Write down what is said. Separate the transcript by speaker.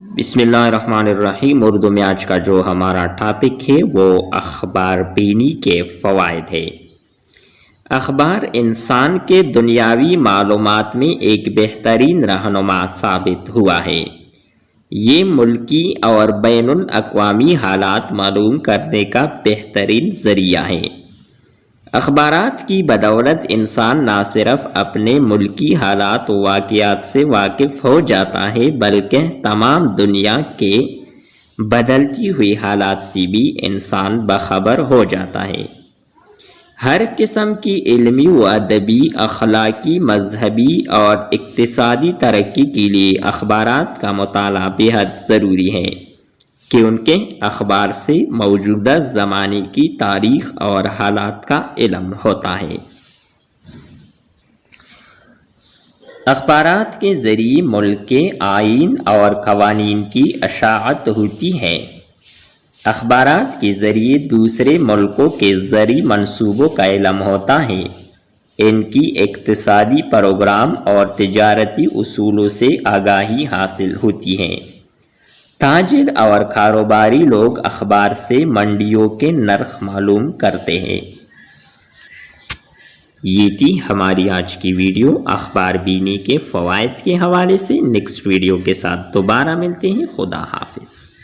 Speaker 1: بسم اللہ الرحمن الرحیم۔ اردو میں آج کا جو ہمارا ٹاپک ہے وہ اخبار بینی کے فوائد ہے۔ اخبار انسان کے دنیاوی معلومات میں ایک بہترین رہنما ثابت ہوا ہے۔ یہ ملکی اور بین الاقوامی حالات معلوم کرنے کا بہترین ذریعہ ہے۔ اخبارات کی بدولت انسان نہ صرف اپنے ملکی حالات و واقعات سے واقف ہو جاتا ہے بلکہ تمام دنیا کے بدلتی ہوئی حالات سے بھی انسان باخبر ہو جاتا ہے۔ ہر قسم کی علمی و ادبی، اخلاقی، مذہبی اور اقتصادی ترقی کے لیے اخبارات کا مطالعہ بہت ضروری ہے کہ ان کے اخبار سے موجودہ زمانے کی تاریخ اور حالات کا علم ہوتا ہے۔ اخبارات کے ذریعے ملک کے آئین اور قوانین کی اشاعت ہوتی ہے۔ اخبارات کے ذریعے دوسرے ملکوں کے زرعی منصوبوں کا علم ہوتا ہے، ان کی اقتصادی پروگرام اور تجارتی اصولوں سے آگاہی حاصل ہوتی ہے۔ تاجر اور کاروباری لوگ اخبار سے منڈیوں کے نرخ معلوم کرتے ہیں۔ یہ تھی ہماری آج کی ویڈیو اخبار بینی کے فوائد کے حوالے سے۔ نیکسٹ ویڈیو کے ساتھ دوبارہ ملتے ہیں۔ خدا حافظ۔